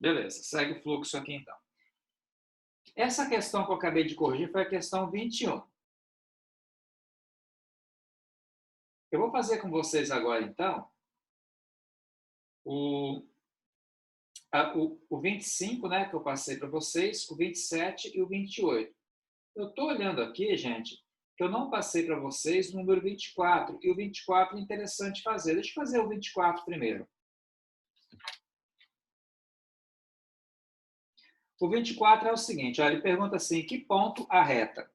Beleza, segue o fluxo aqui então. Essa questão que eu acabei de corrigir foi a questão 21. Eu vou fazer com vocês agora, então, o 25, né, que eu passei para vocês, o 27 e o 28. Eu estou olhando aqui, gente, que eu não passei para vocês o número 24, e o 24 é interessante fazer. Deixa eu fazer o 24 primeiro. O 24 é o seguinte, ó, ele pergunta assim, que ponto a reta?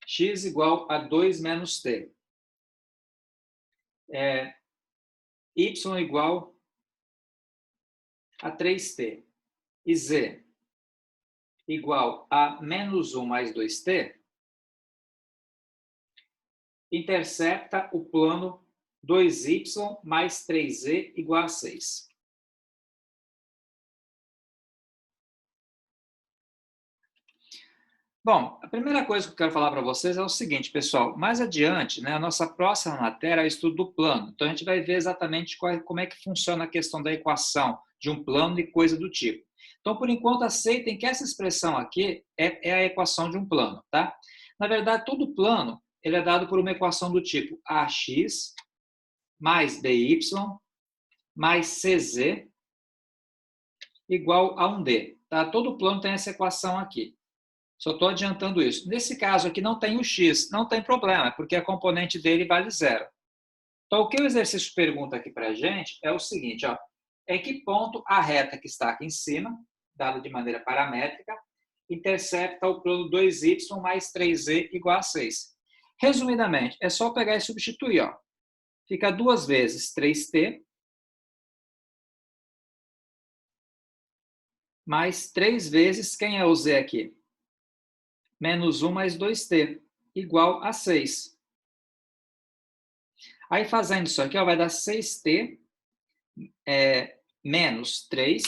X igual a 2 menos t. Y igual a 3t. E z igual a menos 1 mais 2t, intercepta o plano 2y mais 3z igual a 6. Bom, a primeira coisa que eu quero falar para vocês é o seguinte, pessoal. Mais adiante, né, a nossa próxima matéria é o estudo do plano. Então, a gente vai ver exatamente como é que funciona a questão da equação de um plano e coisa do tipo. Então, por enquanto, aceitem que essa expressão aqui é a equação de um plano, tá? Na verdade, todo plano ele é dado por uma equação do tipo ax mais by mais cz igual a 1d. Tá? Todo plano tem essa equação aqui. Só estou adiantando isso. Nesse caso aqui não tem o x, não tem problema, porque a componente dele vale zero. Então, o que o exercício pergunta aqui para a gente é o seguinte, ó, em que ponto a reta que está aqui em cima, dada de maneira paramétrica, intercepta o plano 2y mais 3z igual a 6. Resumidamente, é só pegar e substituir. Ó. Fica 2 vezes 3t mais 3 vezes, quem é o z aqui? Menos 1 mais 2t, igual a 6. Aí, fazendo isso aqui, ó, vai dar 6t menos 3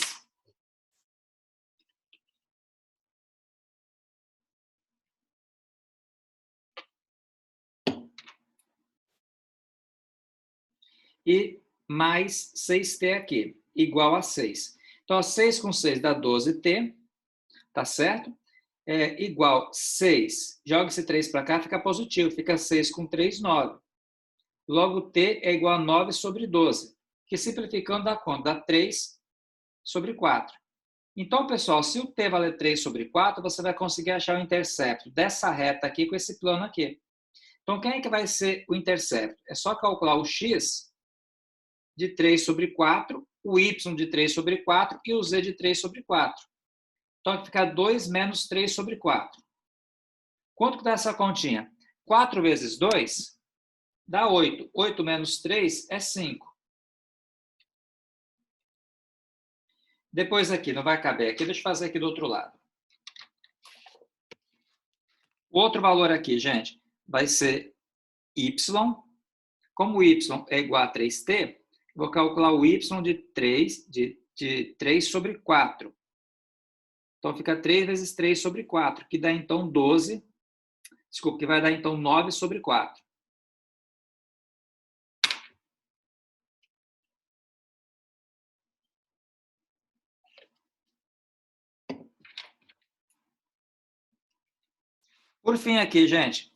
e mais 6t aqui, igual a 6. Então, 6 com 6 dá 12t, tá certo? Igual 6. Joga esse 3 para cá, fica positivo. Fica 6 com 3, 9. Logo, t é igual a 9 sobre 12, que simplificando dá quanto? Dá 3 sobre 4. Então, pessoal, se o t valer 3 sobre 4, você vai conseguir achar o intercepto dessa reta aqui com esse plano aqui. Então, quem é que vai ser o intercepto? É só calcular o x de 3 sobre 4, o y de 3 sobre 4 e o z de 3 sobre 4. Então, vai ficar 2 menos 3 sobre 4. Quanto que dá essa continha? 4 vezes 2 dá 8. 8 menos 3 é 5. Depois aqui, não vai caber aqui, deixa eu fazer aqui do outro lado. O outro valor aqui, gente, vai ser y. Como y é igual a 3t, vou calcular o y de 3 sobre 4. Então, fica 3 vezes 3 sobre 4, que dá, então, 12. Desculpa, que vai dar, então, 9 sobre 4. Por fim aqui, gente,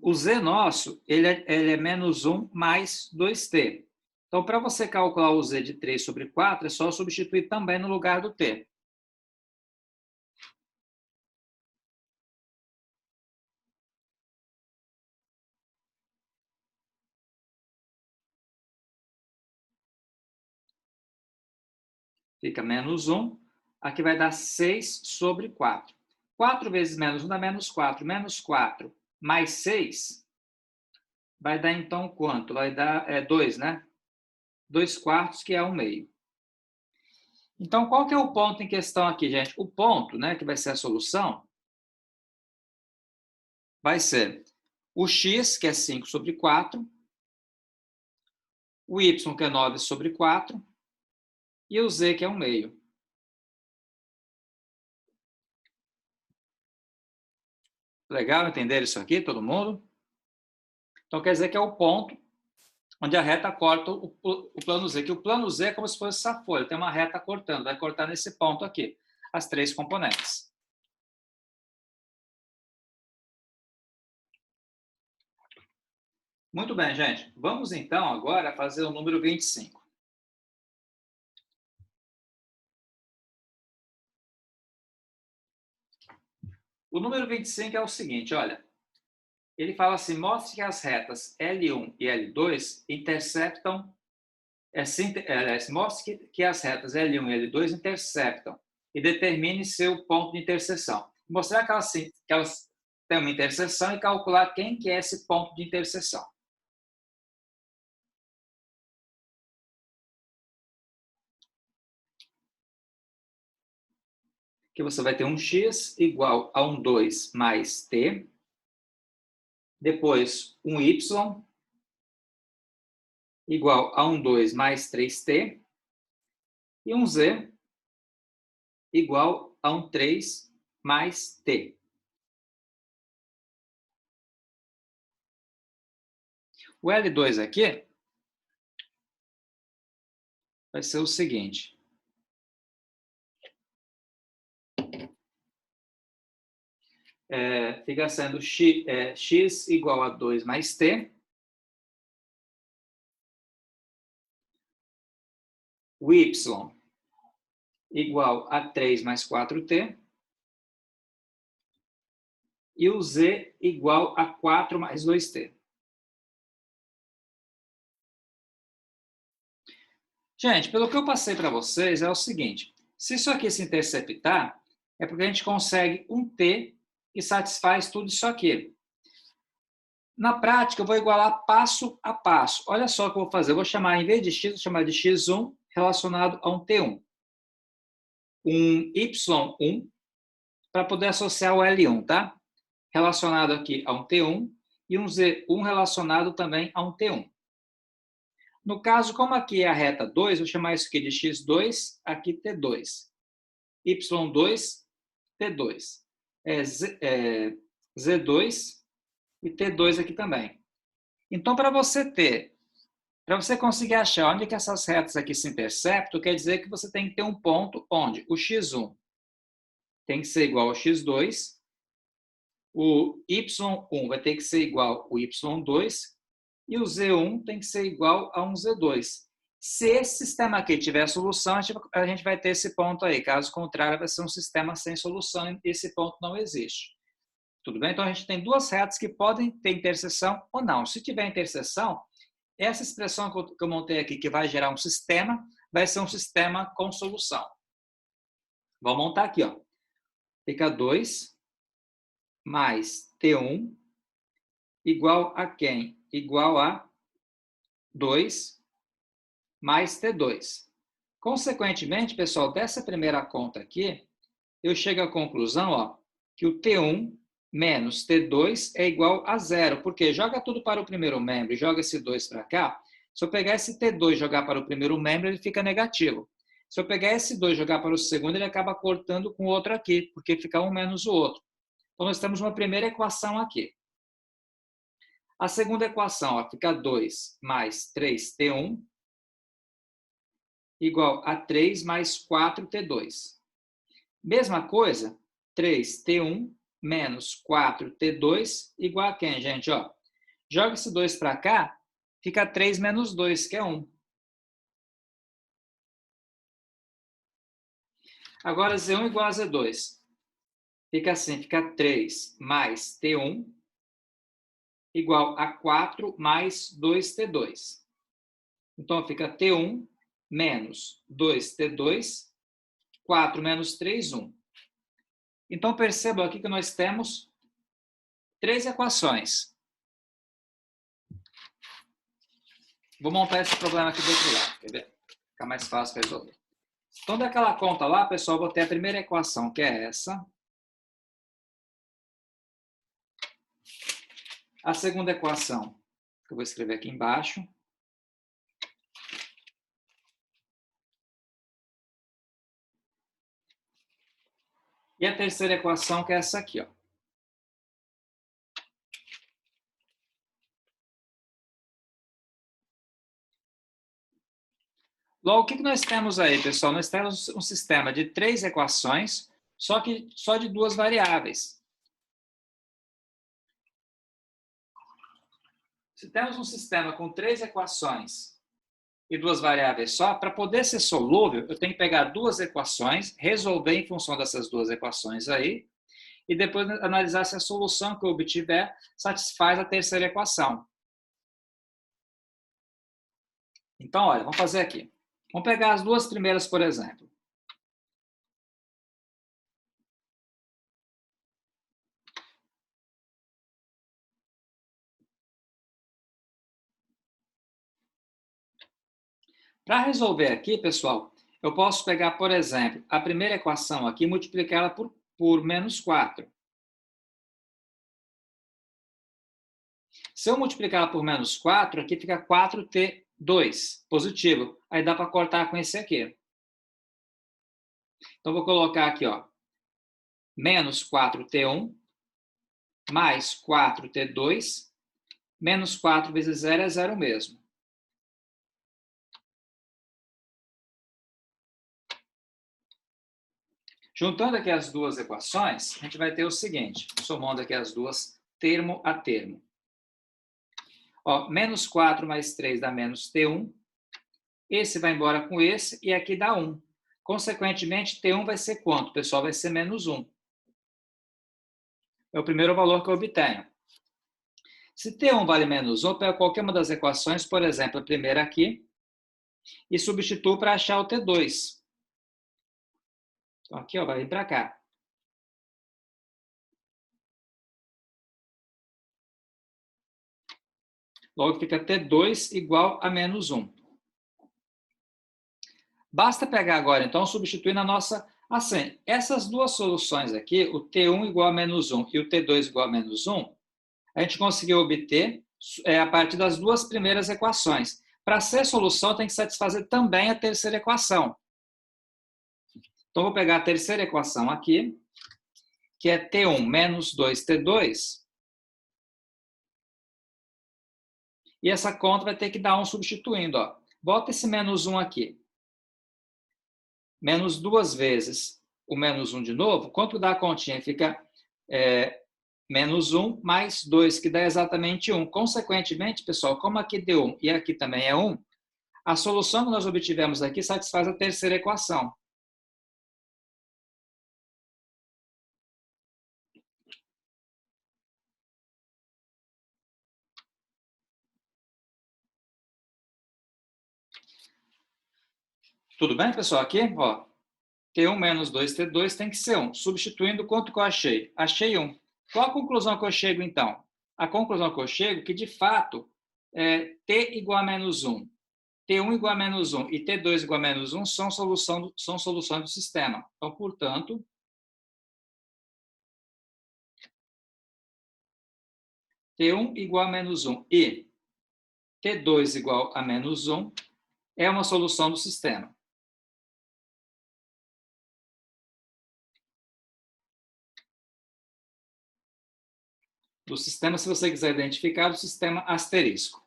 o z nosso, ele é menos 1 mais 2t. Então, para você calcular o z de 3 sobre 4, é só substituir também no lugar do t. Fica menos 1. Aqui vai dar 6 sobre 4. 4 vezes menos 1 dá menos 4. Menos 4 mais 6 vai dar, então, quanto? Vai dar 2, né? 2 quartos, que é 1 meio. Então, qual que é o ponto em questão aqui, gente? O ponto, né, que vai ser a solução, vai ser o x, que é 5 sobre 4, o y, que é 9 sobre 4, e o z, que é 1 meio. Legal entender isso aqui, todo mundo? Então, quer dizer que é o ponto onde a reta corta o plano Z, que o plano Z é como se fosse essa folha, tem uma reta cortando, vai cortar nesse ponto aqui, as três componentes. Muito bem, gente. Vamos então agora fazer o número 25. O número 25 é o seguinte, olha. Ele fala assim, mostre que as retas L1 e L2 interceptam, mostre que as retas L1 e L2 interceptam e determine seu ponto de interseção. Mostrar que elas têm uma interseção e calcular quem que é esse ponto de interseção. Que você vai ter um x igual a um 2 mais t, depois um y igual a um 2 mais 3t, e um z igual a um 3 mais t. O L2 aqui vai ser o seguinte. Fica sendo x igual a 2 mais t. O y igual a 3 mais 4t. E o z igual a 4 mais 2t. Gente, pelo que eu passei para vocês, é o seguinte. Se isso aqui se interceptar, é porque a gente consegue um t que satisfaz tudo isso aqui. Na prática, eu vou igualar passo a passo. Olha só o que eu vou fazer. Eu vou chamar, em vez de x, vou chamar de x1 relacionado a um t1. Um y1 para poder associar o L1, tá? Relacionado aqui a um T1 e um Z1 relacionado também a um T1. No caso, como aqui é a reta 2, vou chamar isso aqui de x2, aqui T2. y2, T2. Z2 e T2 aqui também. Então, para você conseguir achar onde que essas retas aqui se interceptam, quer dizer que você tem que ter um ponto onde o x1 tem que ser igual ao x2, o y1 vai ter que ser igual ao y2 e o z1 tem que ser igual a um z2. Se esse sistema aqui tiver solução, a gente vai ter esse ponto aí. Caso contrário, vai ser um sistema sem solução e esse ponto não existe. Tudo bem? Então, a gente tem duas retas que podem ter interseção ou não. Se tiver interseção, essa expressão que eu montei aqui, que vai gerar um sistema, vai ser um sistema com solução. Vamos montar aqui, ó. Fica 2 mais T1 igual a quem? Igual a 2 mais T2. Consequentemente, pessoal, dessa primeira conta aqui, eu chego à conclusão, ó, que o T1 menos T2 é igual a zero. Porque joga tudo para o primeiro membro e joga esse 2 para cá. Se eu pegar esse T2 e jogar para o primeiro membro, ele fica negativo. Se eu pegar esse 2 e jogar para o segundo, ele acaba cortando com o outro aqui, porque fica um menos o outro. Então, nós temos uma primeira equação aqui. A segunda equação ó, fica 2 mais 3t1 igual a 3 mais 4t2. Mesma coisa, 3t1 menos 4t2 igual a quem, gente? Ó, joga esse 2 para cá, fica 3 menos 2, que é 1. Agora, z1 igual a z2. Fica assim, fica 3 mais t1 igual a 4 mais 2t2. Então, fica t1 menos 2t2, 4 menos 3, 1. Então, percebam aqui que nós temos três equações. Vou montar esse problema aqui do outro lado, quer ver? Fica mais fácil resolver. Então, daquela conta lá, pessoal, vou ter a primeira equação, que é essa. A segunda equação, que eu vou escrever aqui embaixo. E a terceira equação, que é essa aqui, ó. Logo, o que nós temos aí, pessoal? Nós temos um sistema de 3 equações, só que só de 2 variáveis. Se temos um sistema com 3 equações e 2 variáveis só, para poder ser solúvel, eu tenho que pegar 2 equações, resolver em função dessas 2 equações aí, e depois analisar se a solução que eu obtiver satisfaz a terceira equação. Então, olha, vamos fazer aqui. Vamos pegar as 2 primeiras, por exemplo. Para resolver aqui, pessoal, eu posso pegar, por exemplo, a primeira equação aqui e multiplicar ela por menos 4. Se eu multiplicar ela por menos 4, aqui fica 4t2, positivo. Aí dá para cortar com esse aqui. Então, vou colocar aqui, ó, menos 4t1 mais 4t2, menos 4 vezes 0 é 0 mesmo. Juntando aqui as duas equações, a gente vai ter o seguinte, somando aqui as duas, termo a termo. Ó, menos 4 mais 3 dá menos t1. Esse vai embora com esse e aqui dá 1. Consequentemente, t1 vai ser quanto, pessoal? Vai ser menos 1. É o primeiro valor que eu obtenho. Se t1 vale menos 1, eu pego qualquer uma das equações, por exemplo, a primeira aqui, e substituo para achar o t2. Então, aqui ó, vai vir para cá. Logo fica t2 igual a menos 1. Basta pegar agora, então, substituir na nossa... Assim, essas duas soluções aqui, o t1 igual a menos 1 e o t2 igual a menos 1, a gente conseguiu obter a partir das duas primeiras equações. Para ser solução, tem que satisfazer também a terceira equação. Então, vou pegar a terceira equação aqui, que é t1 menos 2t2. E essa conta vai ter que dar 1 substituindo. Ó. Bota esse menos 1 aqui. Menos 2 vezes o menos 1 de novo. Quanto dá a continha? Fica menos 1 mais 2, que dá exatamente 1. Consequentemente, pessoal, como aqui deu 1 e aqui também é 1, a solução que nós obtivemos aqui satisfaz a terceira equação. Tudo bem, pessoal? Aqui, ó, T1 menos 2T2 tem que ser 1. Substituindo, quanto que eu achei? Achei 1. Qual a conclusão que eu chego, então? A conclusão que eu chego é que, de fato, T igual a menos 1, T1 igual a menos 1 e T2 igual a menos 1 são soluções do sistema. Então, portanto, T1 igual a menos 1 e T2 igual a menos 1 é uma solução do sistema. Do sistema, se você quiser identificar, do sistema asterisco.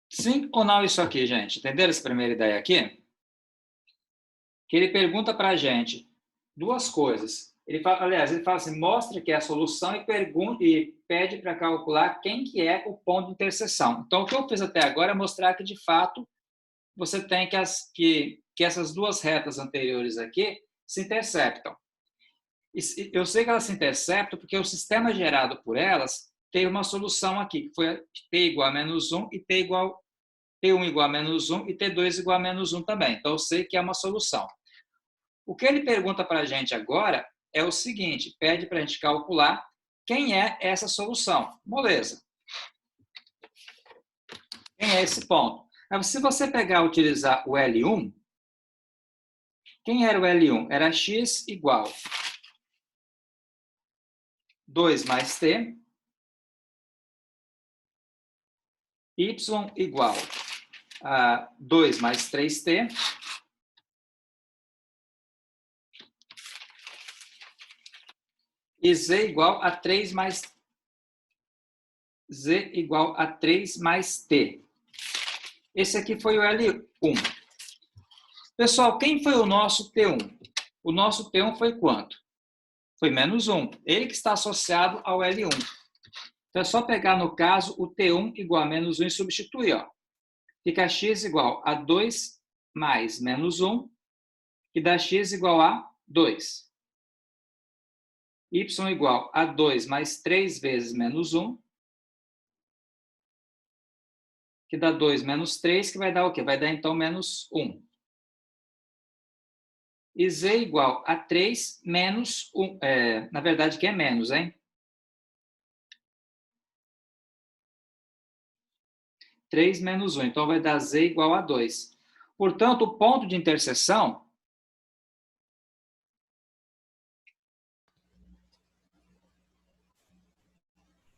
Sim ou não isso aqui, gente? Entenderam essa primeira ideia aqui? Que ele pergunta para a gente duas coisas. Ele fala assim, mostra que é a solução e pede para calcular quem que é o ponto de interseção. Então, o que eu fiz até agora é mostrar que, de fato, você tem que essas duas retas anteriores aqui se interceptam. Eu sei que elas se interceptam porque o sistema gerado por elas tem uma solução aqui, que foi t igual a menos 1 e T1 igual a menos 1 e T2 igual a menos 1 também. Então, eu sei que é uma solução. O que ele pergunta para a gente agora é o seguinte, pede para a gente calcular quem é essa solução. Moleza. Quem é esse ponto? Se você utilizar o L1, quem era o L1? Era x igual 2 mais t, y igual a 2 mais 3t, e z igual a 3 mais Z igual a 3 mais T. Esse aqui foi o L1. Pessoal, quem foi o nosso T1? O nosso T1 foi quanto? Foi menos 1. Ele que está associado ao L1. Então, é só pegar, no caso, o T1 igual a menos 1 e substituir. Ó. Fica x igual a 2 mais menos 1, que dá x igual a 2. Y igual a 2 mais 3 vezes menos 1, que dá 2 menos 3, que vai dar o quê? Vai dar, então, menos 1. E z igual a 3 menos 1. Na verdade, que é menos, hein? 3 menos 1. Então, vai dar z igual a 2. Portanto, o ponto de interseção...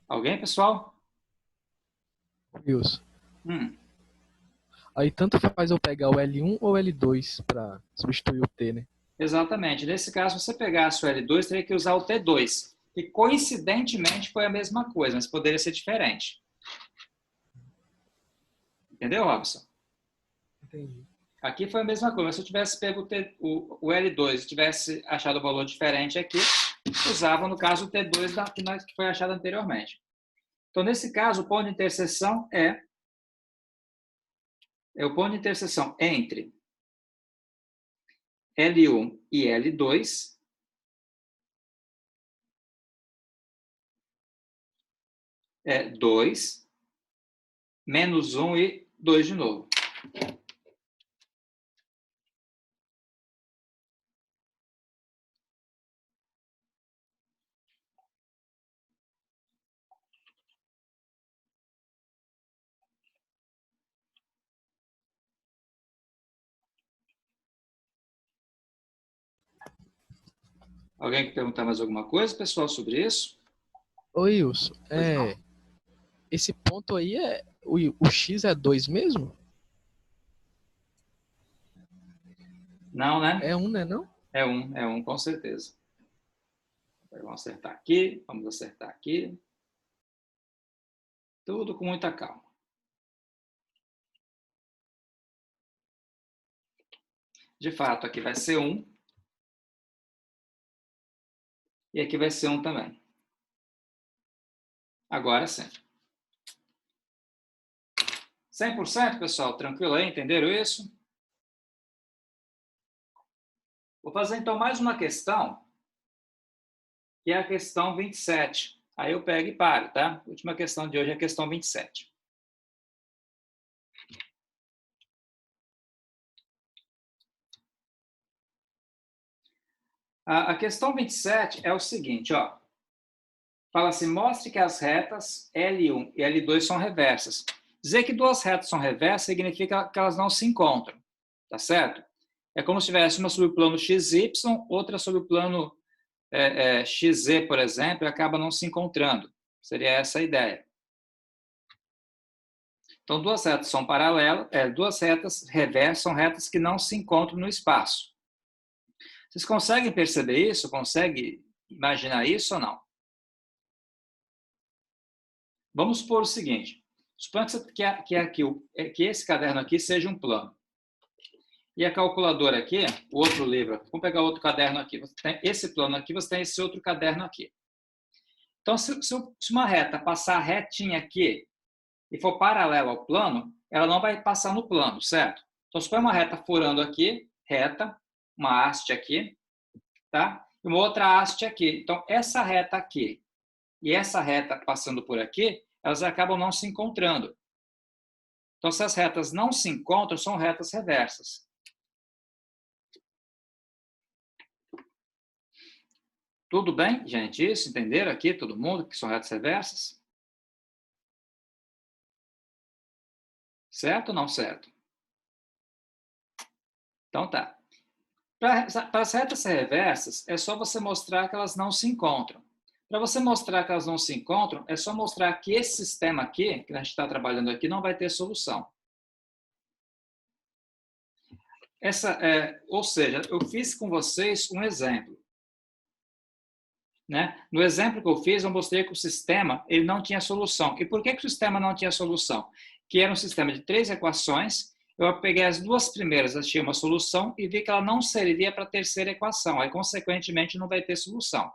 Alguém, pessoal? Wilson. Hum. Aí tanto faz eu pegar o L1 ou L2 para substituir o T, né? Exatamente. Nesse caso, se você pegasse o L2, teria que usar o T2. E, coincidentemente, foi a mesma coisa, mas poderia ser diferente. Entendeu, Robson? Entendi. Aqui foi a mesma coisa. Mas se eu tivesse pego o L2 e tivesse achado o valor diferente aqui, usava, no caso, o T2 que foi achado anteriormente. Então, nesse caso, o ponto de interseção é o ponto de interseção entre L1 e L2 é 2, menos 1 e 2 de novo. Alguém quer perguntar mais alguma coisa, pessoal, sobre isso? Oi, Wilson. Pois não. Esse ponto aí o X é 2 mesmo? Não, né? É 1, né, não? É um, com certeza. Vamos acertar aqui, vamos acertar aqui. Tudo com muita calma. De fato, aqui vai ser 1. E aqui vai ser 1 também. Agora sim. 100%, pessoal? Tranquilo aí? Entenderam isso? Vou fazer, então, mais uma questão, que é a questão 27. Aí eu pego e paro, tá? A última questão de hoje é a questão 27. A questão 27 é o seguinte, ó. Fala assim, mostre que as retas L1 e L2 são reversas. Dizer que duas retas são reversas significa que elas não se encontram, tá certo? É como se tivesse uma sobre o plano XY, outra sobre o plano XZ, por exemplo, e acaba não se encontrando. Seria essa a ideia. Então, duas retas são paralelas, duas retas reversas são retas que não se encontram no espaço. Vocês conseguem perceber isso? Conseguem imaginar isso ou não? Vamos supor o seguinte, suponha que esse caderno aqui seja um plano. E a calculadora aqui, o outro livro, vamos pegar outro caderno aqui. Você tem esse plano aqui, você tem esse outro caderno aqui. Então, se uma reta passar retinha aqui e for paralela ao plano, ela não vai passar no plano, certo? Então, se for uma reta furando aqui, reta, uma haste aqui, tá? E uma outra haste aqui. Então, essa reta aqui e essa reta passando por aqui, elas acabam não se encontrando. Então, se as retas não se encontram, são retas reversas. Tudo bem, gente? Isso? Entenderam aqui, todo mundo, que são retas reversas? Certo ou não certo? Então, tá. Para as retas reversas, é só você mostrar que elas não se encontram. Para você mostrar que elas não se encontram, é só mostrar que esse sistema aqui, que a gente está trabalhando aqui, não vai ter solução. Ou seja, eu fiz com vocês um exemplo. né? No exemplo que eu fiz, eu mostrei que o sistema ele não tinha solução. E por que, que o sistema não tinha solução? Que era um sistema de 3 equações, eu peguei as duas primeiras, achei uma solução e vi que ela não serviria para a terceira equação, aí, consequentemente, não vai ter solução.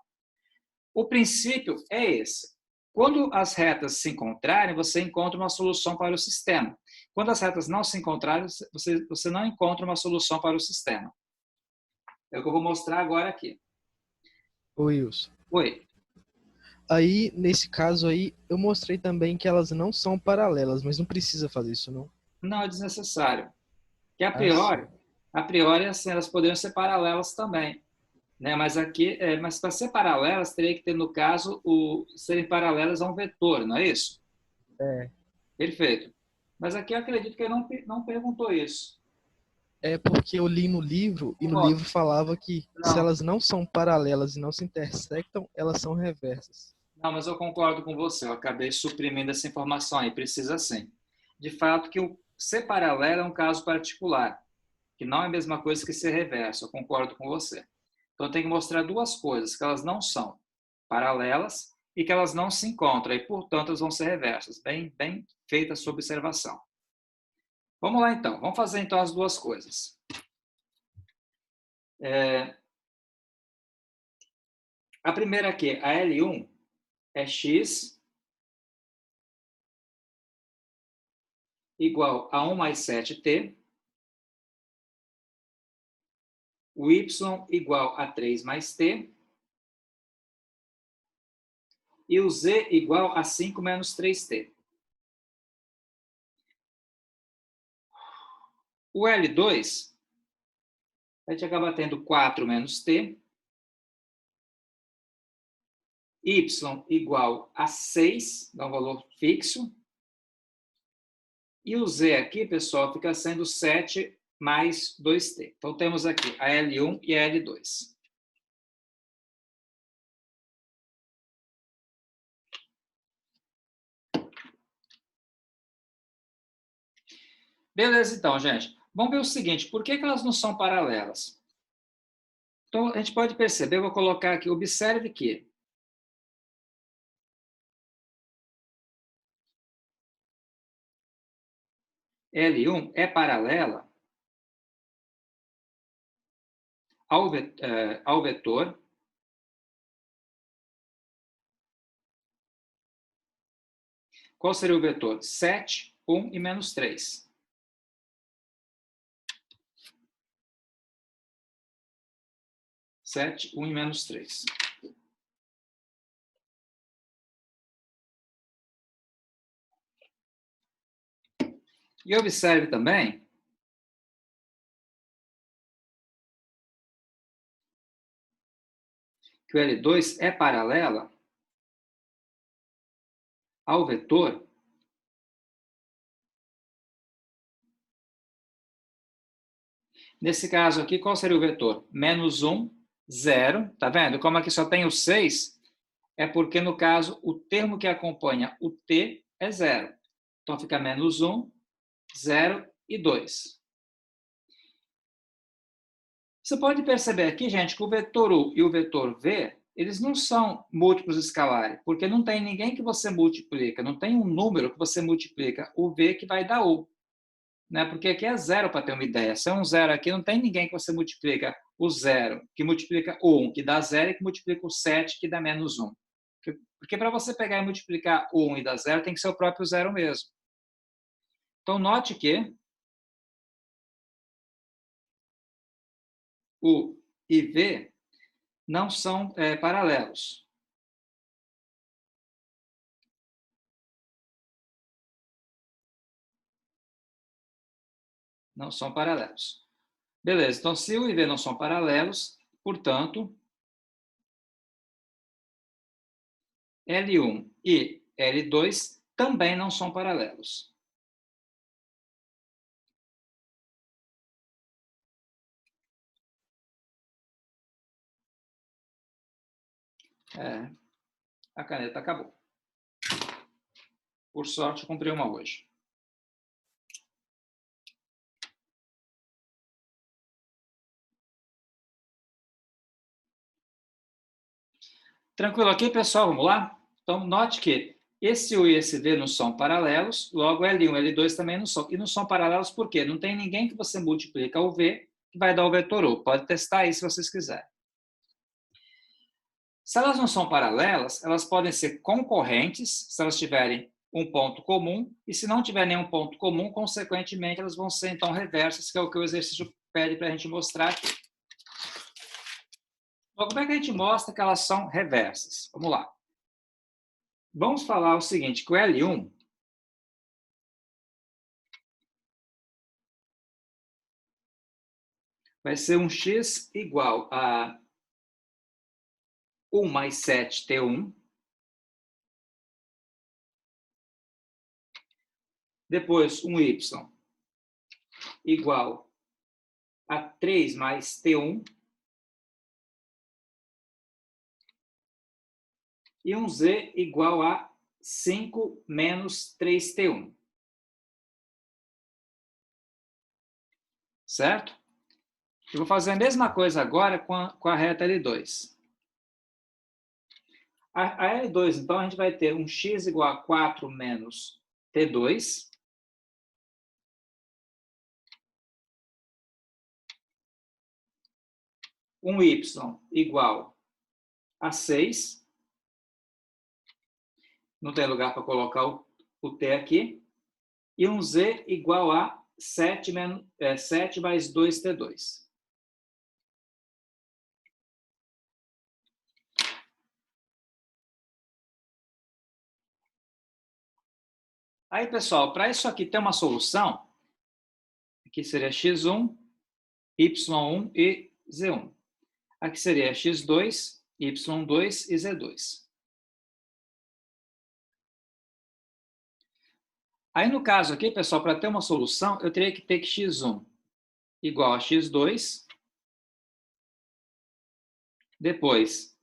O princípio é esse. Quando as retas se encontrarem, você encontra uma solução para o sistema. Quando as retas não se encontrarem, você não encontra uma solução para o sistema. É o que eu vou mostrar agora aqui. Oi, Wilson. Oi. Aí, nesse caso aí, eu mostrei também que elas não são paralelas, mas não precisa fazer isso, não? Não é desnecessário. Que Assim. a priori assim, elas poderiam ser paralelas também. Né? Mas aqui, mas para ser paralelas, teria que ter, no caso, serem paralelas a um vetor, não é isso? É. Perfeito. Mas aqui eu acredito que ele não perguntou isso. É porque eu li no livro e no Ó, livro falava que se não, elas não são paralelas e não se intersectam, elas são reversas. não, mas eu concordo com você. Eu acabei suprimindo essa informação aí. Precisa sim. De fato, que o ser paralelo é um caso particular, que não é a mesma coisa que ser reverso. Eu concordo com você. Então, tem que mostrar duas coisas, que elas não são paralelas e que elas não se encontram, e, portanto, elas vão ser reversas. Bem feita a sua observação. Vamos lá, então. Vamos fazer, então, as duas coisas. A primeira aqui, a L1, é x igual a 1 mais 7t, o y igual a 3 mais t, e o z igual a 5 menos 3t. O L2, a gente acaba tendo 4 menos t, y igual a 6, dá um valor fixo, e o z aqui, pessoal, fica sendo 7 mais 2t. Então, temos aqui a L1 e a L2. Beleza, então, gente. Vamos ver o seguinte, por que elas não são paralelas? Então, a gente pode perceber, eu vou colocar aqui, observe que L1 é paralela ao vetor Qual seria o vetor? 7, 1 e menos 3. 7, 1 e menos 3. E observe também que o L2 é paralela ao vetor Nesse caso aqui, qual seria o vetor? Menos 1, 0. Tá vendo? Como aqui só tem o 6, é porque, no caso, o termo que acompanha o t é 0. Então, fica menos 1, 0 e 2. Você pode perceber aqui, gente, que o vetor U e o vetor V, eles não são múltiplos escalares, porque não tem ninguém que você multiplica, não tem um número que você multiplica o V que vai dar U. Né? Porque aqui é zero para ter uma ideia. Se é um zero aqui, não tem ninguém que você multiplica o zero, que multiplica o 1, que dá zero, e que multiplica o 7, que dá menos 1. Porque para você pegar e multiplicar o 1 e dar zero, tem que ser o próprio zero mesmo. Então, note que U e V não são paralelos. Não são paralelos. Beleza, então se U e V não são paralelos, portanto, L1 e L2 também não são paralelos. A caneta acabou. Por sorte, eu comprei uma hoje. Tranquilo aqui, pessoal? Vamos lá? Então, note que esse U e esse V não são paralelos, logo L1 e L2 também não são. E não são paralelos por quê? Não tem ninguém que você multiplica o V que vai dar o vetor U. Pode testar aí se vocês quiserem. Se elas não são paralelas, elas podem ser concorrentes, se elas tiverem um ponto comum, e se não tiver nenhum ponto comum, consequentemente, elas vão ser, então, reversas, que é o que o exercício pede para a gente mostrar aqui. Então, como é que a gente mostra que elas são reversas? Vamos lá. Vamos falar o seguinte, que o L1 vai ser um x igual a 1 mais 7t1. Depois, um y igual a 3 mais t1. E um z igual a 5 menos 3t1. Certo? Eu vou fazer a mesma coisa agora com a reta L2. A L2, então, a gente vai ter um x igual a 4 menos t2. Um y igual a 6. Não tem lugar para colocar o t aqui. E um z igual a 7 mais 2t2. Aí, pessoal, para isso aqui ter uma solução, aqui seria x1, y1 e z1. Aqui seria x2, y2 e z2. Aí, no caso aqui, pessoal, para ter uma solução, eu teria que ter que x1 igual a x2, depois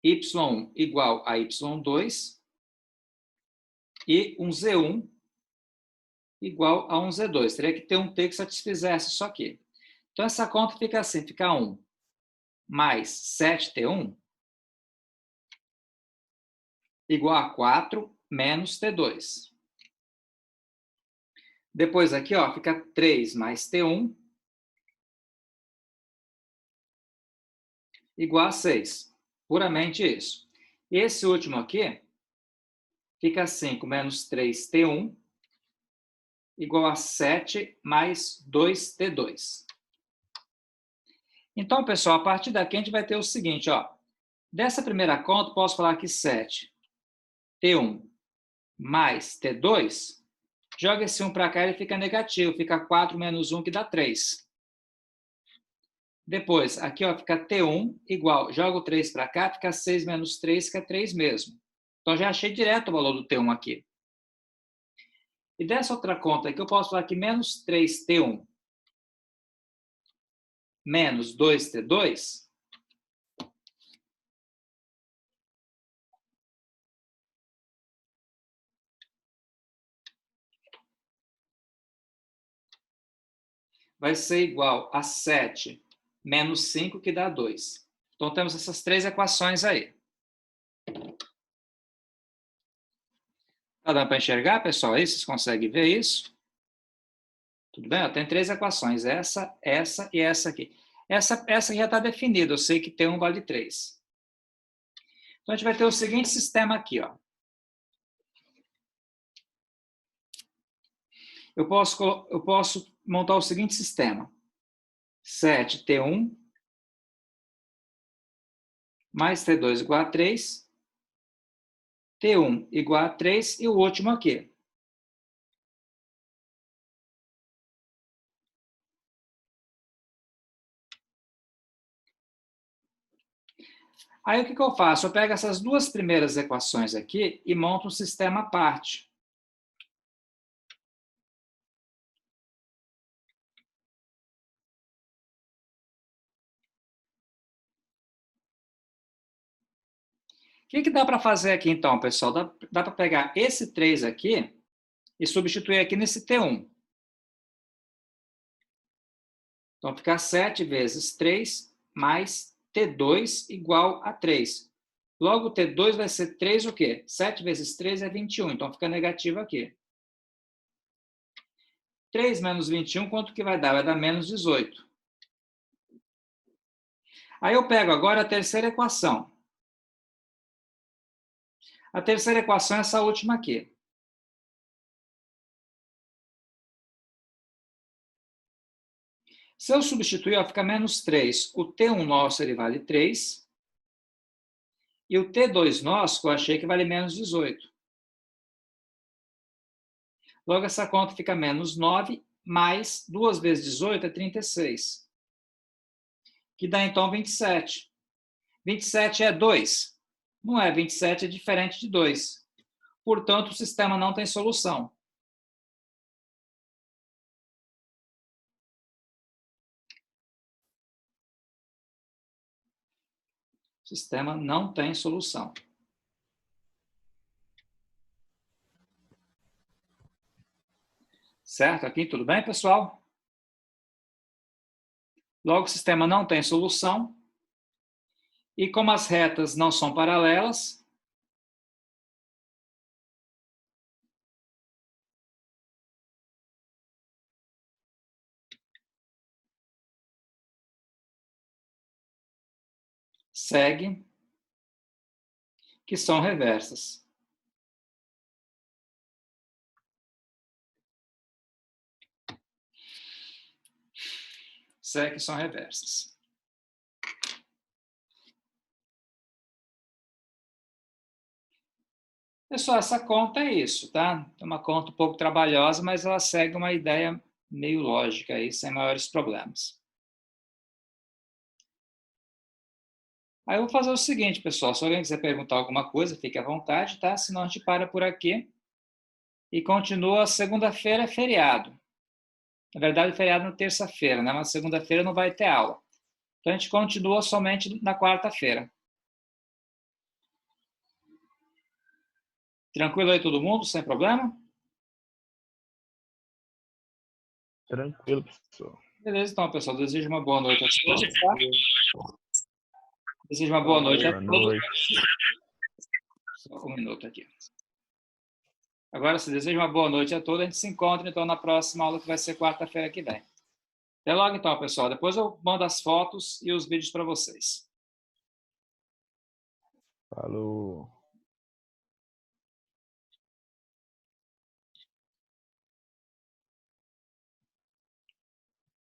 y1 igual a y2 e um z1 igual a um z2. Teria que ter um t que satisfizesse isso aqui. Então, essa conta fica assim, fica 1 mais 7t1 igual a 4 menos t2. Depois aqui, ó, fica 3 mais t1 igual a 6. Puramente isso. E esse último aqui fica 5 menos 3t1 igual a 7 mais 2t2. Então, pessoal, a partir daqui a gente vai ter o seguinte, ó. Dessa primeira conta, posso falar que 7t1 mais t2, joga esse 1 para cá e ele fica negativo, fica 4 menos 1, que dá 3. Depois, aqui ó, fica t1 igual, joga o 3 para cá, fica 6 menos 3, que é 3 mesmo. Então, já achei direto o valor do t1 aqui. E dessa outra conta aqui, eu posso falar que menos 3t1 menos 2t2 vai ser igual a 7 menos 5, que dá 2. Então, temos essas três equações aí. Tá dando para enxergar, pessoal? Aí vocês conseguem ver isso? Tudo bem? Tem três equações, essa, essa e essa aqui. Essa já está definida, eu sei que T1 vale 3. Então, a gente vai ter o seguinte sistema aqui, ó. Eu posso montar o seguinte sistema. 7t1 mais t2 igual a 3, t1 igual a 3 e o último aqui. Aí, o que eu faço? Eu pego essas duas primeiras equações aqui e monto um sistema à parte. O que dá para fazer aqui, então, pessoal? Dá para pegar esse 3 aqui e substituir aqui nesse T1. Então, fica 7 vezes 3 mais T2 igual a 3. Logo, T2 vai ser 3 o quê? 7 vezes 3 é 21, então fica negativo aqui. 3 menos 21, quanto que vai dar? Vai dar menos 18. Aí eu pego agora a terceira equação. A terceira equação é essa última aqui. Se eu substituir, ó, fica menos 3. O T1 nosso ele vale 3. E o T2 nosso, que eu achei que vale menos 18. Logo, essa conta fica menos 9, mais 2 vezes 18 é 36. Que dá, então, 27. 27 é 2. Não é, 27 é diferente de 2. Portanto, o sistema não tem solução. O sistema não tem solução. Certo? Aqui, tudo bem, pessoal? Logo, o sistema não tem solução. E como as retas não são paralelas, segue que são reversas. Segue que são reversas. Pessoal, essa conta é isso, tá? É uma conta um pouco trabalhosa, mas ela segue uma ideia meio lógica aí, sem maiores problemas. Aí eu vou fazer o seguinte, pessoal, se alguém quiser perguntar alguma coisa, fique à vontade, tá? Senão a gente para por aqui e continua. Segunda-feira é feriado. Na verdade, é feriado na terça-feira, né? Mas segunda-feira não vai ter aula. Então a gente continua somente na quarta-feira. Tranquilo aí todo mundo, sem problema? Tranquilo, professor. Beleza, então, pessoal, desejo uma boa noite a todos, tá? Desejo uma boa noite a todos. Boa noite. Só um minuto aqui. Agora, se deseja uma boa noite a todos, a gente se encontra, então, na próxima aula, que vai ser quarta-feira que vem. Até logo, então, pessoal. Depois eu mando as fotos e os vídeos para vocês. Falou.